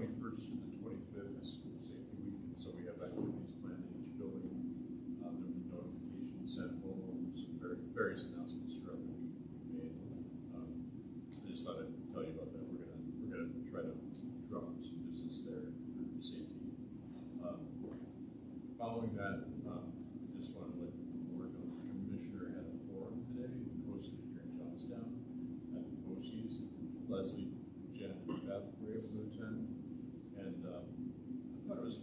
21st through the 25th is School Safety Week, and so we have activities planned in each building. There'll be notifications sent home, some various announcements throughout the week made. I just thought I'd tell you about that. We're gonna try to drum up some business there for safety. Following that, I just wanted to let the board know the commissioner had a forum today, hosted here in Johnstown at the BOCES. Leslie, Jen, and Beth were able to attend, and I thought it was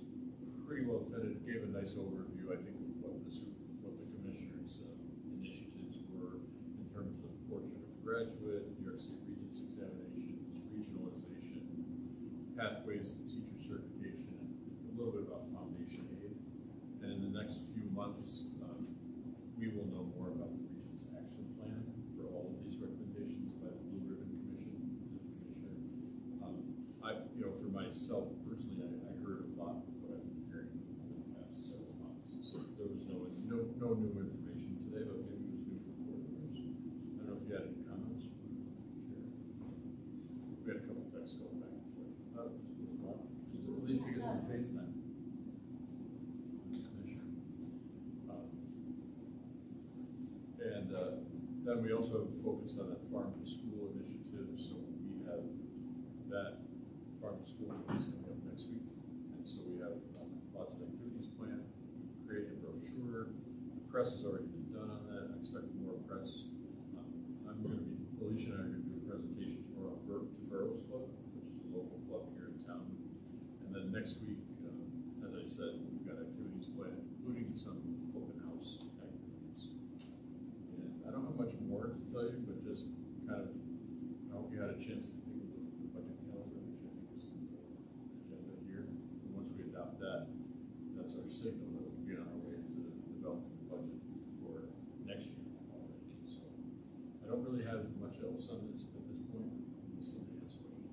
pretty well attended. It gave a nice overview, I think, of what the commissioner's initiatives were in terms of portrait of graduate, New York State Regents examinations, regionalization, pathways to teacher certification, and a little bit about foundation aid. And in the next few months, we will know more about the Regents action plan for all of these recommendations by the Blue Ribbon Commission. For myself personally, I heard a lot of what I've been hearing in the past several months. So there was no new information today, but maybe it was new for board members. I don't know if you had any comments. Sure. We had a couple of texts going back and forth. Just at least to get some face time. And then we also have focused on that farm to school initiative. So we have that farm to school is coming up next week. And so we have lots of activities planned. We've created a brochure. The press has already been done on that. I expect more press. Alicia and I are going to do a presentation tomorrow to Burroughs Club, which is a local club here in town. And then next week, as I said, we've got activities planned, including some open house activities. And I don't have much more to tell you, but just kind of, I hope you had a chance to think of the budget calendar, which I think is the agenda here. And once we adopt that, that's our signal that we'll be on our way to developing the budget for next year already. So I don't really have much else on this at this point, unless somebody has questions.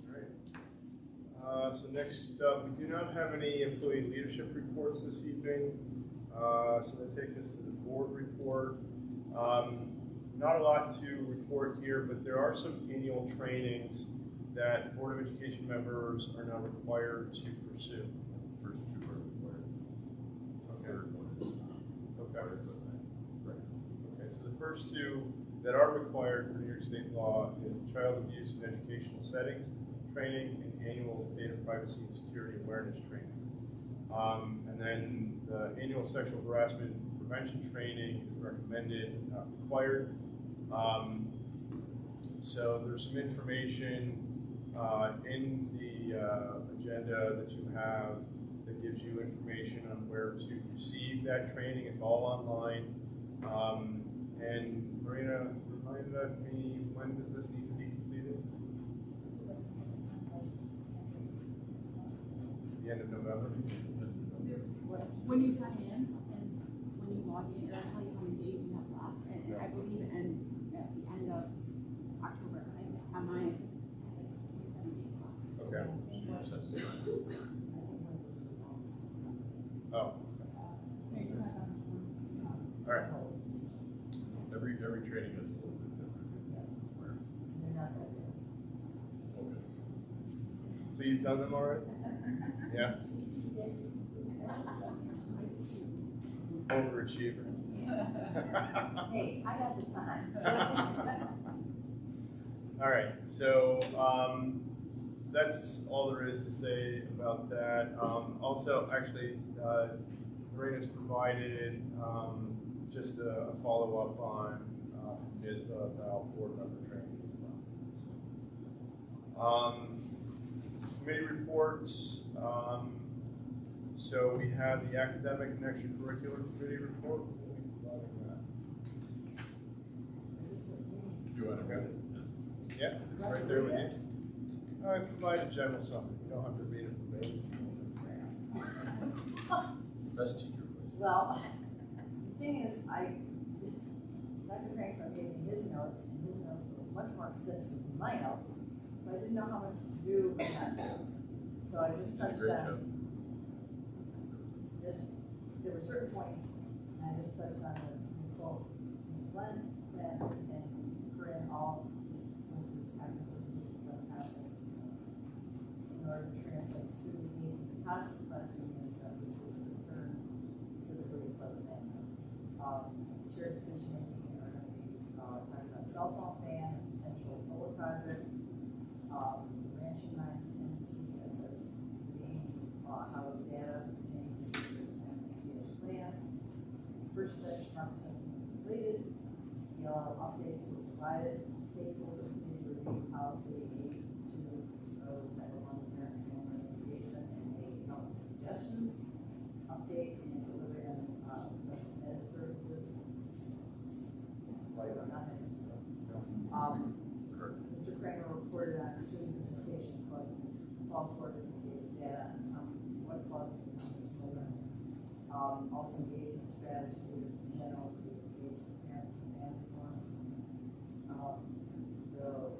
All right. So next up, we do not have any employee leadership reports this evening. So that takes us to the board report. Not a lot to report here, but there are some annual trainings that Board of Education members are now required to pursue. First two are required. Okay. Third one is Okay. Right. Okay, so the first two that are required for New York State law is child abuse in educational settings training and annual data privacy and security awareness training. And then the annual sexual harassment prevention training is recommended, not required. So there's some information in the agenda that you have that gives you information on where to receive that training. It's all online. And Marina reminded me, when does this need to be completed? The end of November? When you sign in and when you log in, it'll tell you how many days you have left. And I believe it ends at the end of October. On mine, it's 7 days left. Okay. So you just have to Oh. All right. every training has a little bit different. Okay. So you've done them already? Yeah. Overachiever. Hey, I got the time. All right, so that's all there is to say about that. Also, actually, Marina's provided just a follow-up on NISBA about board member training as well. Committee reports. So we have the academic and extracurricular committee report. We'll be providing that. Do you want to go? Yeah, it's right there with you. I provide a general summary. You don't have to read it verbatim. Best teacher place. Well, the thing is, Dr. Franklin gave me his notes, and his notes were much more extensive than my notes, so I didn't know how much to do with that. So I just touched on. There were certain points, and I just touched on the quote Ms. Lynn and put in all positive question, which was a concern specifically in Pleasant Avenue. Shared decision making, and we're going to be talking about cell phone ban, potential solar projects, branching lines into TSS being house data pertaining to the GJSD plan. First batch of market testing was completed. The updates were provided. Stakeholder committee review policy 8260 Title I Parent Family Engagement and made helpful suggestions. Update and delivery on special ed services. Mr. Kramer reported on student participation clubs and false sports and gave us data on what clubs and how many children. Also engagement strategies in general to engage the parents and families more. The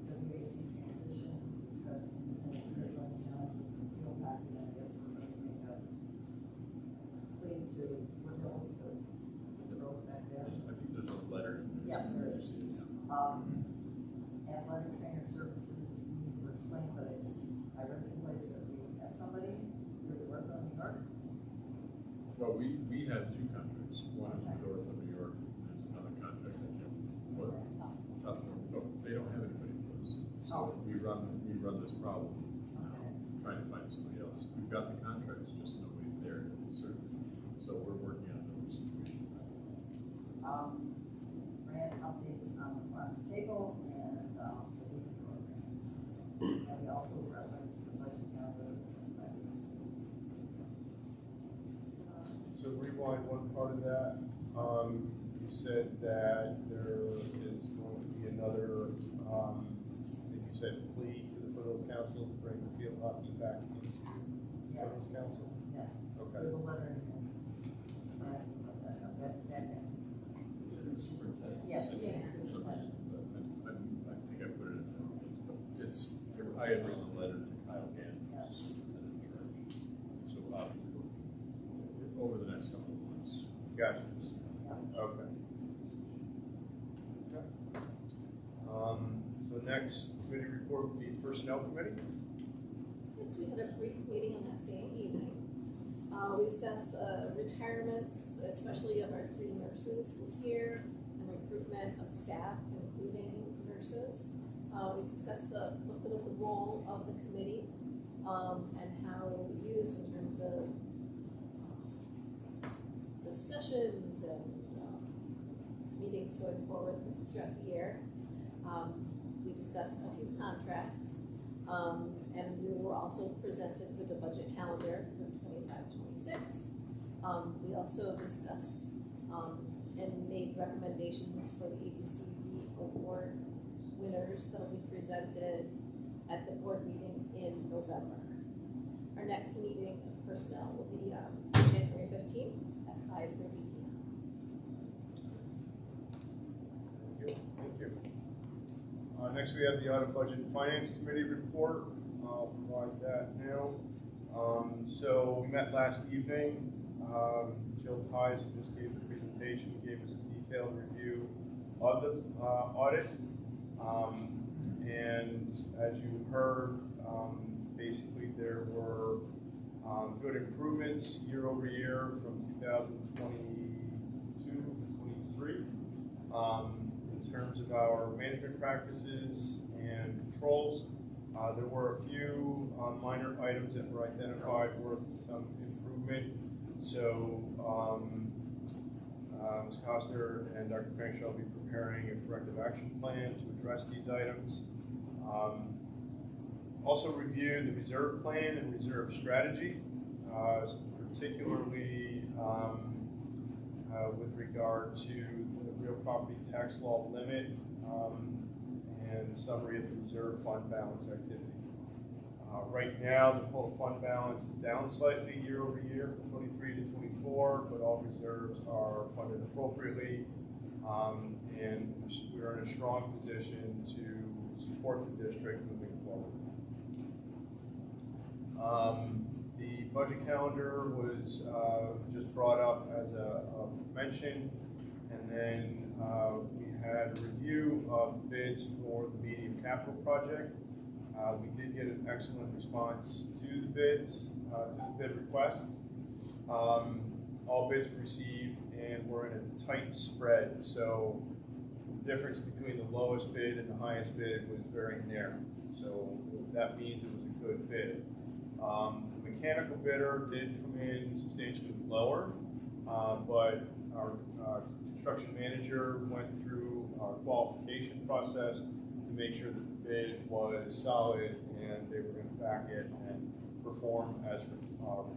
WAC transition, discussed independent scheduling challenges for field hockey, and I guess we're going to make a plea to Woodhills to put the girls back there. I think there's a letter. Yes, there is. See it, yeah. Athletic trainer services needs were explained, but I read someplace that we have somebody who works on New York. Well, we have two contracts. One is with North of New York, and there's another contract that can, what, no, they don't have anybody for us. So we run this problem, trying to find somebody else. We've got the contracts, just nobody there to service. So we're working on another situation. Grant updates on the farm to table and the weekend program. And we also reference the budget calendar. So rewind one part of that. You said that there is going to be another, I think you said plea to the Foothills Council to bring the field hockey back into Yes. Foothills Council. Yes. Okay. There's a letter in there. Asking about that. It's in the superintendent's. Yes, I yeah. think I put it in the notes, but I had written a letter to Kyle Gann, who's the superintendent in charge. So Bobby's working over the next couple of months. Gotcha. Yeah. Okay. So next committee report would be Personnel Committee. Yes, we had a brief meeting on that same evening. We discussed retirements, especially of our 3 nurses this year, and recruitment of staff, including nurses. We discussed a little bit of the role of the committee and how it will be used in terms of discussions and meetings going forward throughout the year. We discussed a few contracts, and we were also presented with a budget calendar for 25-26. We also discussed and made recommendations for the ABCD award winners that will be presented at the board meeting in November. Our next meeting of personnel will be January 15th at 5:30 p.m. Thank you. Next, we have the Audit Budget and Finance Committee report. I'll provide that now. So we met last evening. Jill Tice, who just gave the presentation, gave us a detailed review of the audit. And as you heard, basically there were good improvements year over year from 2022 to 23. In terms of our management practices and controls, there were a few minor items that were identified worth some improvement. So Ms. Costner and Dr. Cranshaw will be preparing a corrective action plan to address these items. Also reviewed the reserve plan and reserve strategy, particularly with regard to the real property tax law limit and summary of the reserve fund balance activity. Right now, the total fund balance is down slightly year over year from 23 to 24, but all reserves are funded appropriately, and we are in a strong position to support the district moving forward. The budget calendar was just brought up as a mention, and then we had a review of bids for the medium capital project. We did get an excellent response to the bids, to the bid requests. All bids were received and we're in a tight spread, so the difference between the lowest bid and the highest bid was very narrow. So that means it was a good bid. The mechanical bidder did come in substantially lower, but our construction manager went through our qualification process to make sure that the bid was solid and they were going to back it and perform as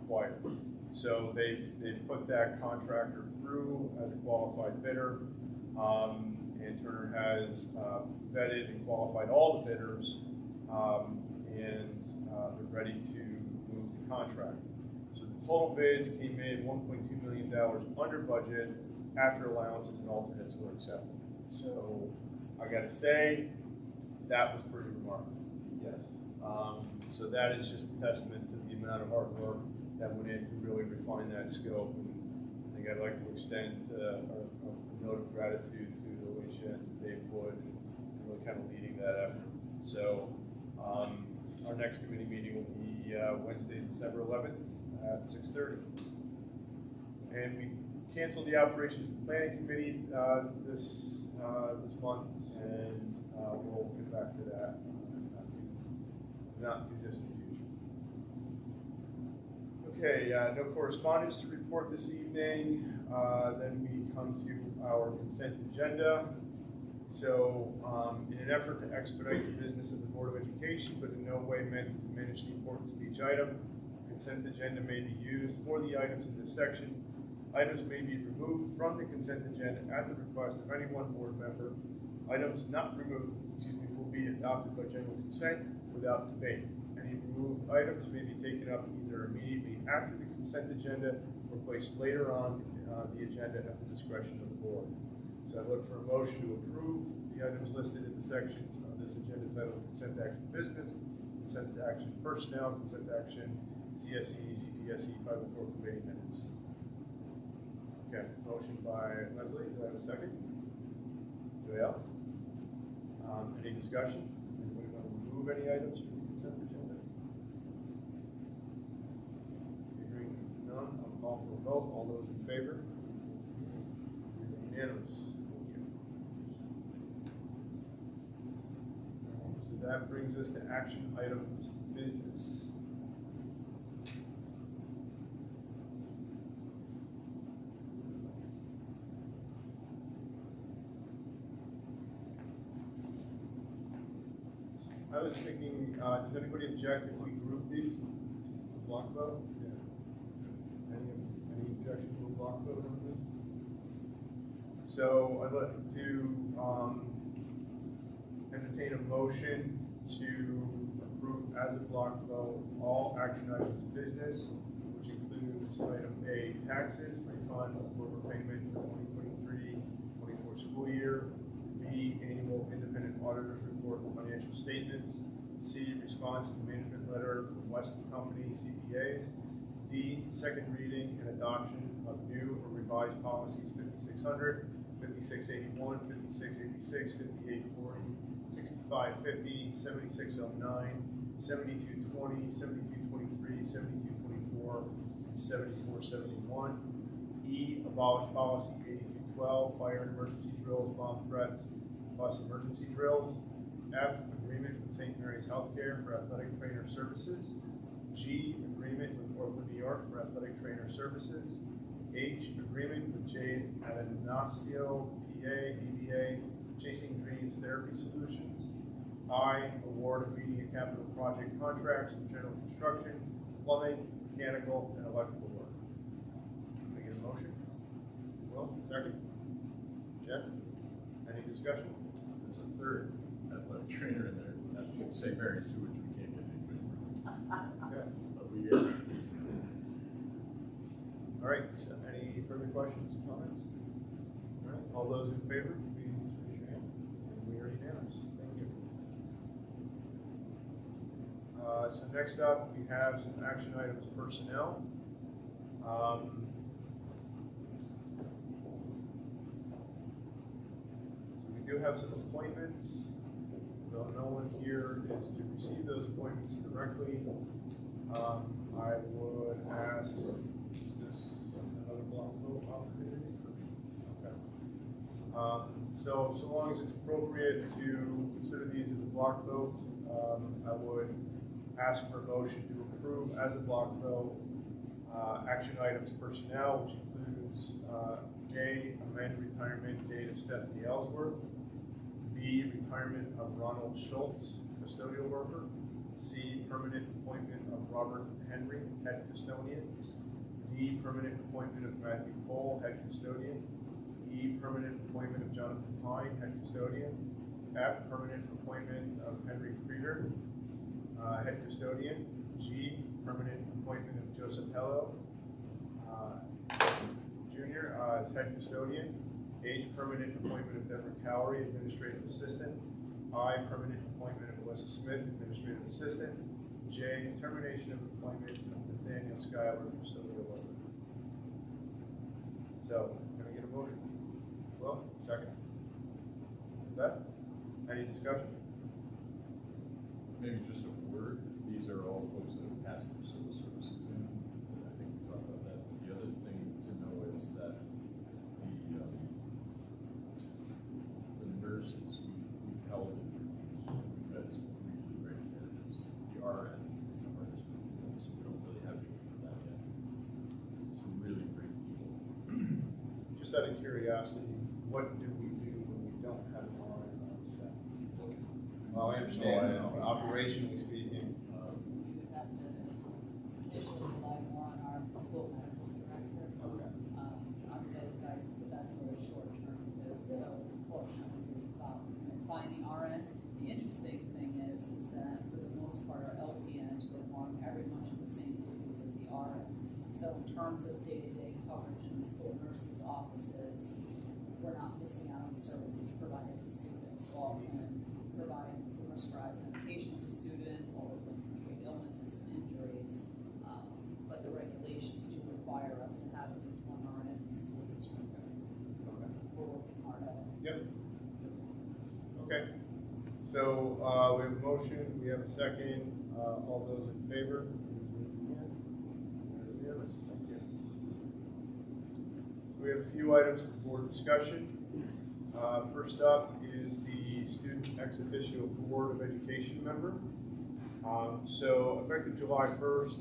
required. So they've put that contractor through as a qualified bidder, and Turner has vetted and qualified all the bidders, and they're ready to move the contract. So the total bids came in $1.2 million under budget after allowances and alternates were accepted. So I got to say, that was pretty remarkable. Yes. So that is just a testament to the amount of hard work that went in to really refine that scope. And I think I'd like to extend a note of gratitude to Alicia and to Dave Wood and really kind of leading that effort. So our next committee meeting will be Wednesday, December 11th at 6:30. And we canceled the Operations and Planning Committee this month, and we'll get back to that not too distant future. Okay, no correspondence to report this evening. Then we come to our consent agenda. So, in an effort to expedite the business of the Board of Education, but in no way meant to diminish the importance of each item, the consent agenda may be used for the items in this section. Items may be removed from the consent agenda at the request of any one board member. Items not removed, will be adopted by general consent without debate. Any removed items may be taken up either immediately after the consent agenda or placed later on the agenda at the discretion of the board. So I look for a motion to approve the items listed in the sections of this agenda titled Consent Action Business, Consent Action Personnel, Consent Action CSE, CPSE 504 Committee Minutes. Okay, motion by Leslie. Do I have a second? Joelle? Any discussion? Anybody want to remove any items from the consent agenda? Hearing none, I'll call for a vote. All those in favor? Unanimous. Thank you. So that brings us to action items business. I was thinking, does anybody object if we group these? Block vote? Yeah. Any objection to a block vote on this? So I'd like to entertain a motion to approve as a block vote all action items of business, which includes item A, taxes, refund of overpayment for 2023-24 school year. B, annual independent auditor's report and financial statements. C, response to management letter from Weston Company CPAs. D, second reading and adoption of new or revised policies 5600, 5681, 5686, 5840, 6550, 7609, 7220, 7223, 7224, and 7471. E, abolish policy 8212, fire and emergency drills, bomb threats, plus emergency drills. F, agreement with St. Mary's Healthcare for athletic trainer services. G, agreement with Orford, New York for athletic trainer services. H, agreement with Jade Adanasio, PA, DBA, Chasing Dreams Therapy Solutions. I, award of media capital project contracts for general construction, plumbing, mechanical, and electrical work. Can I get a motion? Will, second. Jeff? Any discussion? There's a third athletic trainer in there at St. Mary's too, which we can't get anybody from. Okay. But we All right, so any further questions, comments? All right, all those in favor, please raise your hand. And we are unanimous. Thank you. So next up, we have some action items personnel. So we do have some appointments, though no one here is is to receive those appointments directly. I would ask, is this another block vote opportunity? Okay. So long as it's appropriate to consider these as a block vote, I would ask for a motion to approve as a block vote action items personnel, which includes A, amend retirement date of Stephanie Ellsworth, B, retirement of Ronald Schultz, custodial worker, C, permanent appointment of Robert Henry, head custodian, D, permanent appointment of Matthew Cole, head custodian, E, permanent appointment of Jonathan Pine, head custodian, F, permanent appointment of Henry Frieder, head custodian, G, permanent appointment of Joseph Hello, Jr. As head custodian, H, permanent appointment of Deborah Cowrie, administrative assistant, I, permanent appointment of Melissa Smith, administrative assistant, J, termination of appointment of Nathaniel Schuyler, custodial worker. So, can I get a motion? Well, second. Beth, any discussion? Maybe just a word, these are all folks that have passed their civil service exam, and I think we talked about that. The other thing to know is that the nurses, we've held interviews, and we've had some really great candidates. The RN is the hardest one, so we don't really have people for that yet. Some really great people. Just out of curiosity, what do we do when we don't have an RN on staff? Keep looking. Well, I understand, Oh, I know. operationally speaking, We would have to initially rely more on our school medical director, on those guys, but that's sort of short term too, so it's important that we do finding RN. The interesting thing is that for the most part, our LPNs perform very much the same duties as the RN. So in terms of day-to-day coverage in the school nurses' offices, we're not missing out on the services provided to students. All of them provide prescribed medications to students, all of them treat illnesses and injuries, but the regulations do require us to have at least one RN in the school each year. We're working hard at it. yep. Okay, so, we have a motion, we have a second, all those in favor? Unanimous, thank you. We have a few items for board discussion. First up is the Student Ex Officio Board of Education member. So effective July 1st,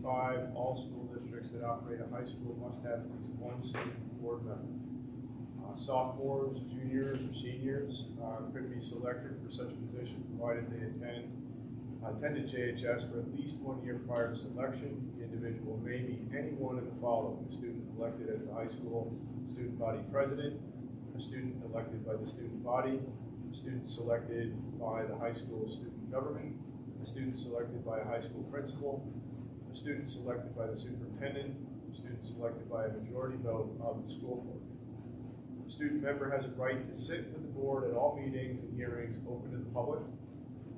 2025, all school districts that operate a high school must have at least one student board member. Sophomores, juniors, or seniors could be selected for such a position provided they attended JHS for at least 1 year prior to selection. The individual may be any one of the following: a student elected as the high school student body president, a student elected by the student body, a student selected by the high school student government, a student selected by a high school principal, a student selected by the superintendent, a student selected by a majority vote of the school board. The student member has a right to sit with the board at all meetings and hearings open to the public.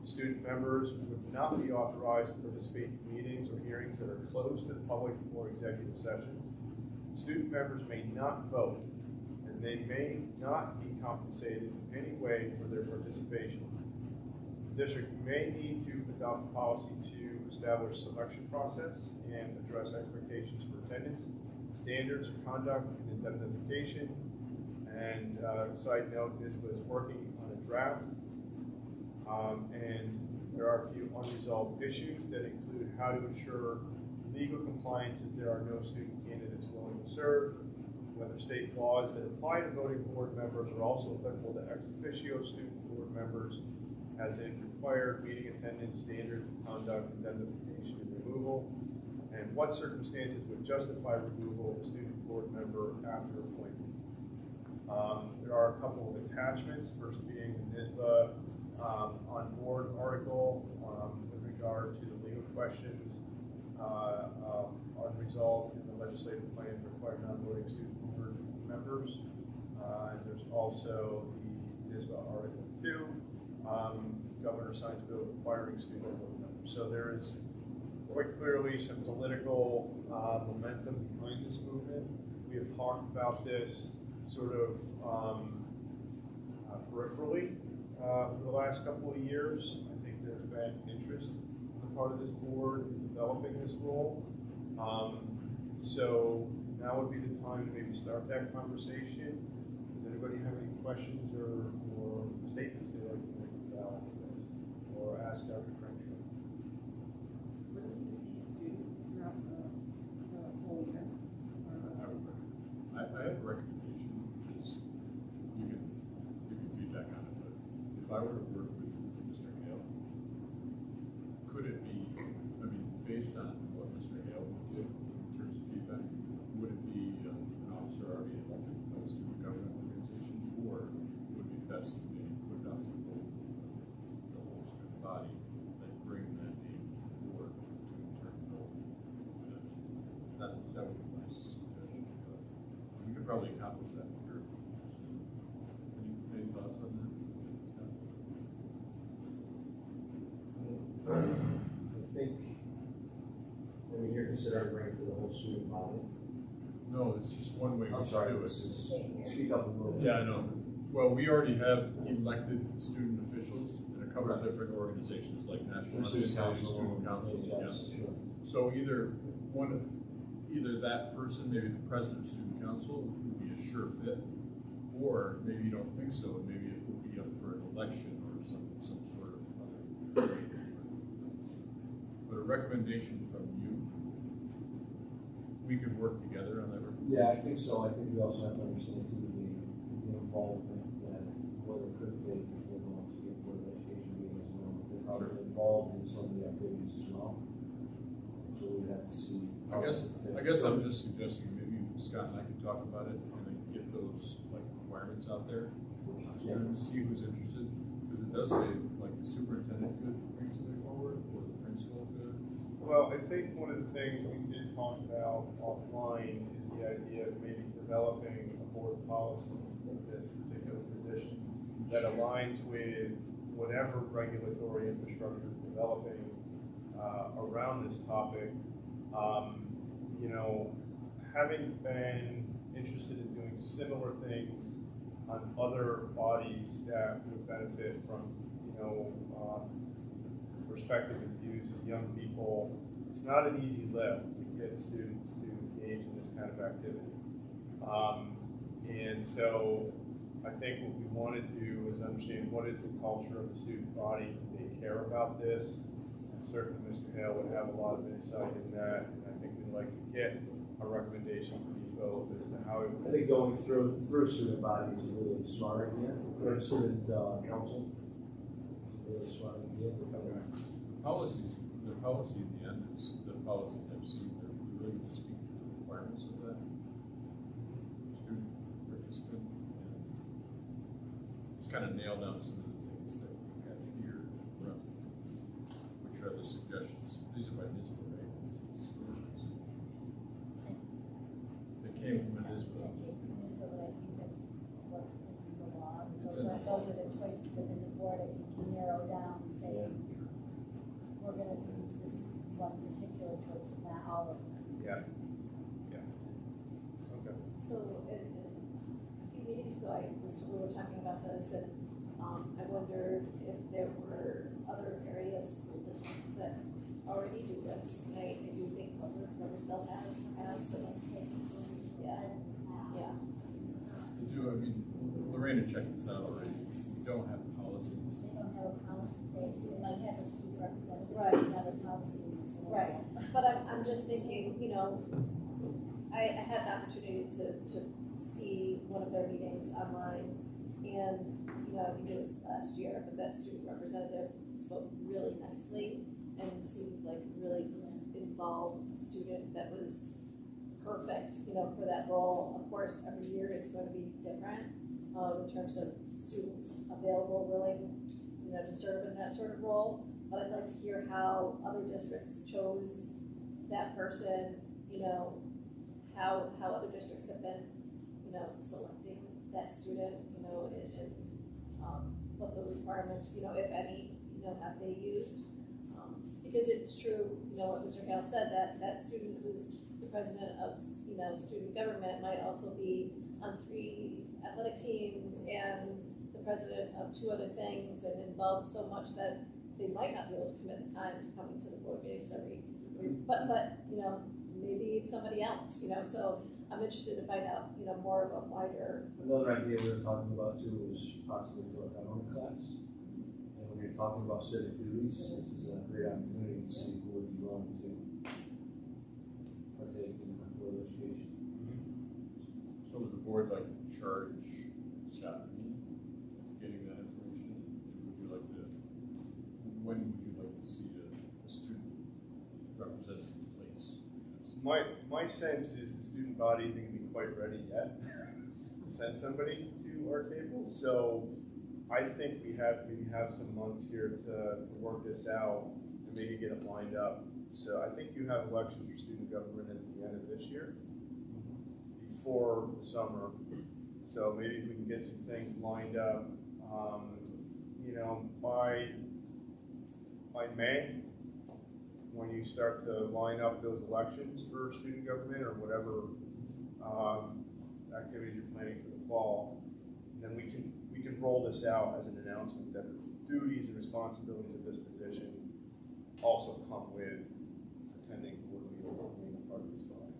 Student members would not be authorized to participate in meetings or hearings that are closed to the public or executive sessions. Student members may not vote, and they may not be compensated in any way for their participation. The district may need to adopt a policy to establish selection process and address expectations for attendance, standards of conduct, and indemnification. And side note, this was working on a draft, and there are a few unresolved issues that include how to ensure legal compliance if there are no student candidates willing to serve, whether state laws that apply to voting board members are also applicable to ex officio student board members, as in required meeting attendance, standards of conduct, indemnification, and removal, and what circumstances would justify removal of a student board member after appointment. There are a couple of attachments, first being the NISBA on board article with regard to the legal questions unresolved in the legislative plan to require non-voting student board members. And there's also the NISBA Article 2, Governor signs bill requiring student board members. So there is quite clearly some political momentum behind this movement. We have talked about this sort of peripherally for the last couple of years. I think there's been part of this board in developing this role. So now would be the time to maybe start that conversation. Does anybody have any questions or statements they'd like to make about this? Or ask Dr. Crenshaw? What do you see as student throughout the whole year? I have a recommendation, which is, you can give me feedback on it, but if I were to work with Mr. Hale, could it be, I mean, based on what Mr. Hale would give in terms of feedback, would it be an officer already elected by the student government organization, or would it be best to maybe put it out to the whole student body, and bring that name to the board to in turn vote? That would be my suggestion. You could probably accomplish that here. Any thoughts on that? I think, I mean, you're considering bringing to the whole student body. No, it's just one way we I'm should sorry, do it. this is, speak up a little bit. Yeah, I know. Well, we already have elected student officials in a couple of different organizations, like National Honor Society, Student Council, yeah. Sure. So either that person, maybe the president of Student Council, would be a sure fit, or maybe you don't think so, and maybe it would be up for an election or some sort of other way. But a recommendation from you, we could work together on that recommendation. Yeah, I think so. I think we also have to understand too the involvement that what it could take before going to get Board of Education meetings. You know, they're probably involved in some of the activities as well. So we'd have to see. I guess I'm just suggesting maybe Scott and I can talk about it and then get those like requirements out there. Students see who's interested, because it does say like the superintendent could bring something forward, or the principal could. Well, I think one of the things we did talk about offline is the idea of maybe developing a board policy for this particular position that aligns with whatever regulatory infrastructure is developing around this topic. You know, having been interested in doing similar things on other bodies that would benefit from, you know, perspective and views of young people, it's not an easy lift to get students to engage in this kind of activity. And so I think what we want to do is understand what is the culture of the student body. Do they care about this? And certainly Mr. Hale would have a lot of insight in that, and I think we'd like to get a recommendation from you both as to how it I would. think going through student body is a really smart idea, or student council. Really smart idea. Policies, the policy in the end, it's the policies I've seen, they're really going to speak to the requirements of that student participant, and just kind of nail down some of the things that we have here from, which are the suggestions. These are by NISBA, right? They came from a NISBA. It's in the Those are the choices within the board, if you can narrow down, say, we're gonna use this one particular choice, not all of them. Yeah. Yeah. Okay. So, a few meetings ago, we were talking about this, and I wondered if there were other areas, school districts that already do this. And I do think Riversville has, or yeah. They do, I mean, Lorraine checked this out already. We don't have policies. They don't have a policy, they might have a student representative, Right. not a policy. Right, but I'm just thinking, you know, I had the opportunity to see one of their meetings online, and, you know, I think it was last year, but that student representative spoke really nicely and seemed like a really involved student that was perfect, you know, for that role. Of course, every year is going to be different in terms of students available, willing, you know, to serve in that sort of role. But I'd like to hear how other districts chose that person, you know, how other districts have been, you know, selecting that student, you know, and what the requirements, you know, if any, you know, have they used. Because it's true, you know, what Mr. Hale said, that student who's the president of, you know, student government might also be on 3 athletic teams and the president of 2 other things, and involved so much that they might not be able to commit the time to coming to the board meetings but, maybe it's somebody else, so I'm interested to find out, more of a wider. Another idea we were talking about too is possibly for a government class. And when you're talking about civic duties, it's a great opportunity to see who would be willing to partake in board education. So would the board like to charge Scott and me getting that information? Would you like to, when would you like to see a student represented in place? My sense is the student body isn't gonna be quite ready yet to send somebody to our table, so I think we maybe have some months here to work this out and maybe get it lined up. So I think you have elections for student government at the end of this year, before the summer. So maybe if we can get some things lined up, by May, when you start to line up those elections for student government or whatever activities you're planning for the fall, then we can roll this out as an announcement that the duties and responsibilities of this position also come with attending board meetings or being a part of this body.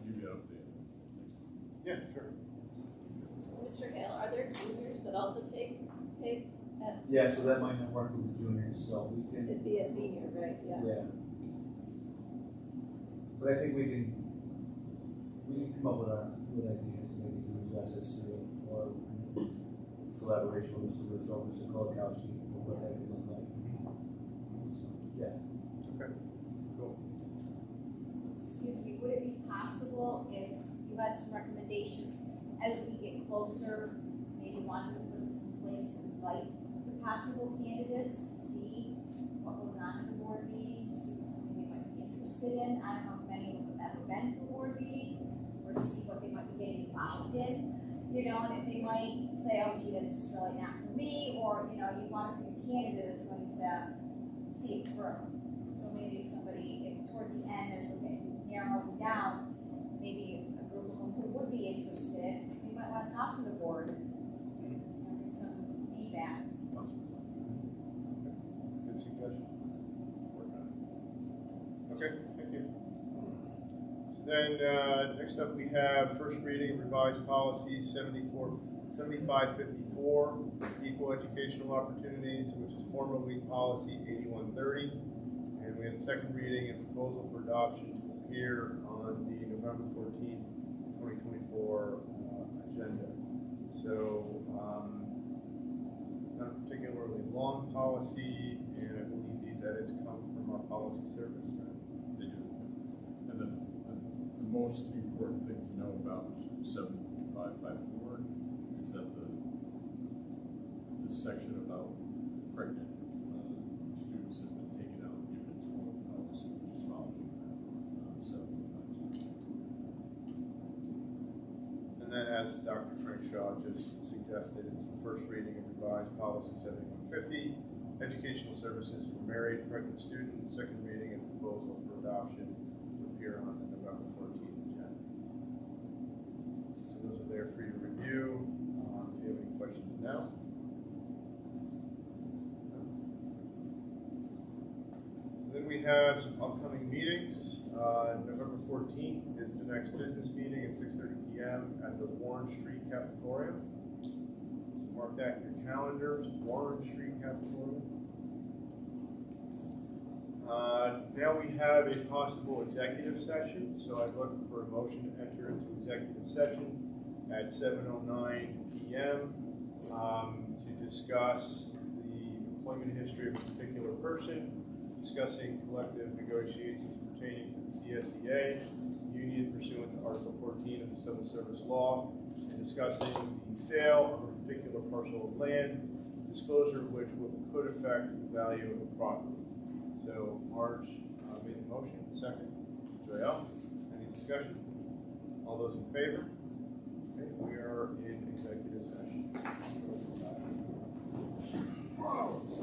Give you an update. Yeah, sure. Mr. Hale, are there juniors that also take at? Yeah, so that might not work with the juniors, so we can. It'd be a senior, right? Yeah. But I think we can come up with ideas, maybe through GJSD or collaboration with Mr. Russo, Mr. Kolakowski, what that could look like. Yeah. Okay, cool. Excuse me, would it be possible if you had some recommendations as we get closer, maybe one to put this in place to invite the possible candidates to see what goes on in the board meeting, to see what something they might be interested in? I don't know if many of them have ever been to a board meeting, or to see what they might be getting involved in, and if they might say, oh gee, that's just really not for me, or, you want to pick a candidate that's going to see it through. So maybe somebody, if towards the end, as we're getting narrowing down, maybe a group of them who would be interested, they might want to talk to the board and get some feedback. Good suggestion. Work on it. Okay, thank you. So then, next up we have first reading of revised policy 7554, equal educational opportunities, which is formerly policy 8130. And we have the second reading and proposal for adoption to appear on the November 14th, 2024 agenda. So, it's not a particularly long policy, and I believe these edits come from our policy service. They do. And the most important thing to know about 7554 is that the section about pregnant students has been taken out of the unit 12 policy, which is following 7554. And then, as Dr. Frank Shaw just suggested, it's the first reading of revised policy 7150, educational services for married pregnant students, second reading and proposal for adoption to appear on the November 14th agenda. So those are there for you to review. If you have any questions now. So then we have some upcoming meetings. November 14th is the next business meeting at 6:30 p.m. at the Warren Street Cafeteria. So mark that in your calendars, Warren Street Cafeteria. Now we have a possible executive session, so I'd look for a motion to enter into executive session at 7:09 p.m. To discuss the employment history of a particular person, discussing collective negotiations pertaining to the CSEA, union pursuant to Article 14 of the Civil Service Law, and discussing the sale of a particular parcel of land, disclosure of which could affect the value of the property. So Marge made the motion, second. Joelle, any discussion? All those in favor? Okay, we are in executive session.